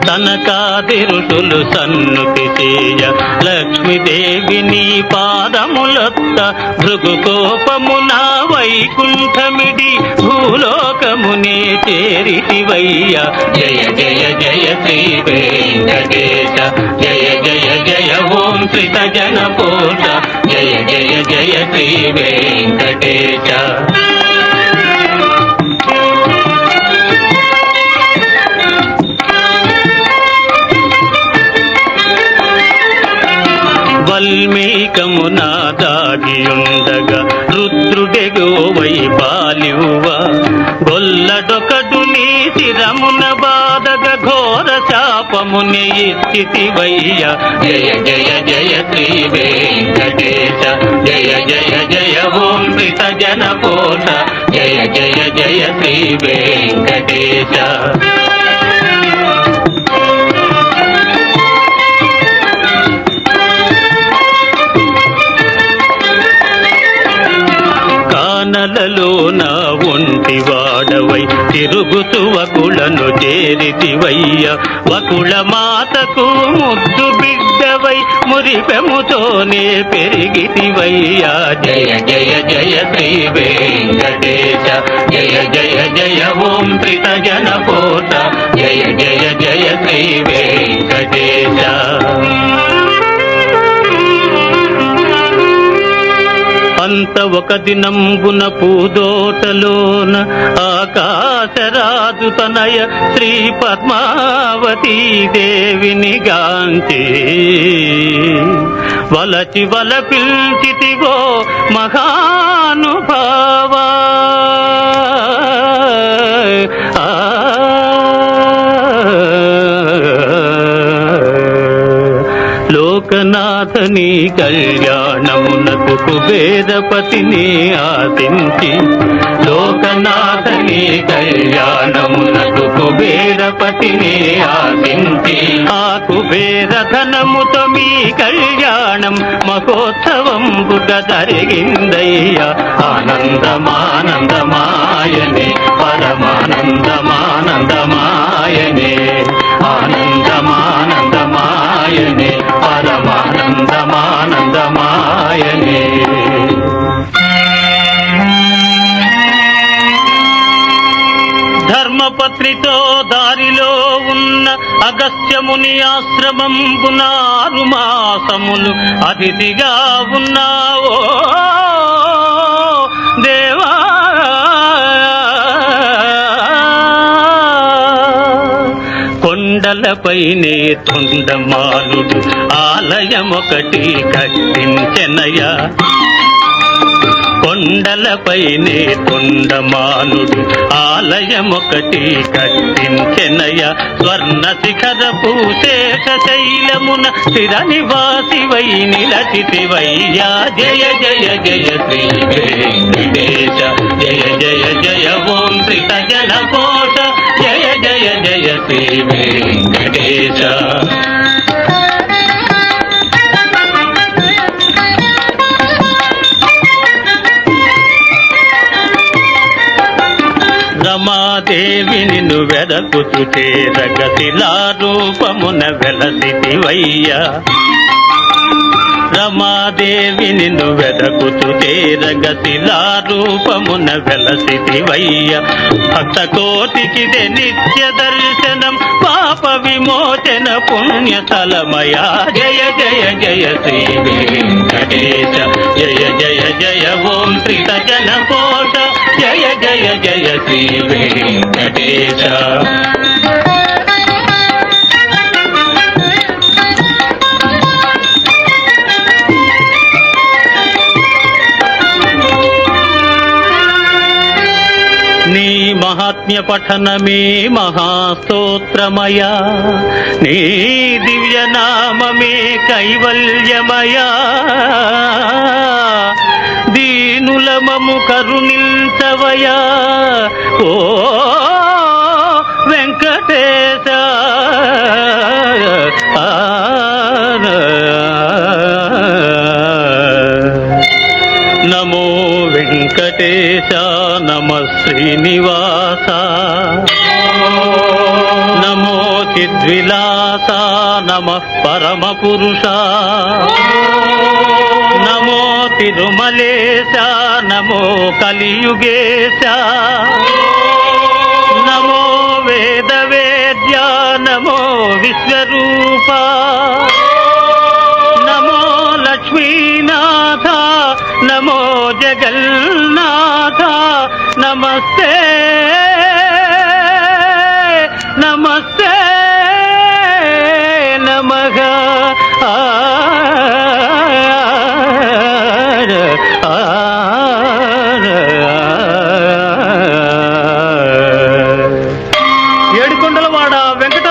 తనకాదిరుసులు సన్నుతి చేయ లక్ష్మీదేవిని పాదములొత్త భృగుకోపమున వైకుంఠమిడి భూలోకమునే చేరితివయ్య. జయ జయ జయ శ్రీ వెంకటేశ, జయ జయ జయ ఓం శ్రీత జనపోష, జయ జయ జయ శ్రీ వెంకటేశ. వల్మీకమున దాగియుండగా రుద్రుడెగోవై పాలివ్వ, గొల్లడొకడు నీ శిరమున బాధగ ఘోర శాపముని ఇచ్చితివయ్య. జయ జయ జయ శ్రీ వెంకటేశ, జయ జయ జయ ఓం శ్రీత జనపోష, జయ జయ జయ శ్రీ వెంకటేశ. కానలలో నా ఒంటి వాడవై తిరుగుతూ వకులను చేరితివయ్య. వకుల మాతకు ముద్దు బిడ్డవై మురిపెముతోనే పెరిగితివయ్య. జయ జయ జయ శ్రీ వెంకటేశ, జయ జయ జయ ఓం శ్రీత జనపోష, జయ జయ జయ శ్రీ వెంకటేశ. అంత ఒక దినంబున పూదోటలోన ఆకాశరాజు తనయ శ్రీ పద్మావతీ దేవిని గాంచి వలచి వల పిల్చితివో మహానుభావా. లోకనాథని కళ్యాణమునకు కుబేరపతిని ఆశించి, లోకనాథని కళ్యాణమునకు కుబేరపతిని ఆశించి, ఆ కుబేర ధనముతో మీ కళ్యాణం మహోత్సవంబుగా జరిగిందయ్య. ఆనందమానందమాయనే పరమానందమానందమాయనే, ఆనందమానందమాయనే పరమానందమానందమాయనే. ధర్మపత్రితో దారిలో ఉన్న అగస్త్యముని ఆశ్రమంబున 6 మాసములు అతిథిగా ఉన్నావో దేవా. కొండలపైనే తొండమానుడు ఆలయమొకటి కట్టించెనయ. కొండలపైనే తొండమానుడు ఆలయమొకటి కట్టించెనయ. స్వర్ణ శిఖరపు శేషశైలమున స్థిర నివాసివై నిలచితివయ్యా. జయ జయ జయ శ్రీ వెంకటేశ, జయ జయ జయ ఓం శ్రీత జనపోష, జయ జయ జయ శ్రీ వెంకటేశ. రమాదేవిని వెదకుతు చేరగ శిలారూపమున వెలసితివయ్య. రమాదేవిని వెదకుతు చేరగ శిలారూపమున వెలసితివయ్య. భక్త కోటికిదే నిత్య దర్శనం పాప విమోచన పుణ్యతలమయా. జయ జయ జయ శ్రీ వెంకటేశ, జయ జయ జయ ఓం శ్రీత జనపోష, జయ జయ జయ శ్రీ వెంకటేశ. నీ మహాత్మ్య పఠనమే మహాస్తోత్రమయా, నీ దివ్యనామమే కైవల్యమయా. దీనులమము కరుణించవయా ఓ వెంకటేశ. నమో వెంకటేశ, నమ శ్రీనివాస, నమో చిద్విలాస, నమ పరమ పురుష, నమో తిరుమలేశ, నమో కలియుగేశ, నమో వేద వేద్య, నమో విశ్వరూప, నమో లక్ష్మీనాథ, నమో జగన్నాథ. నమస్తే నమస్తే నమః. ఏడుకొండలవాడ వెంకట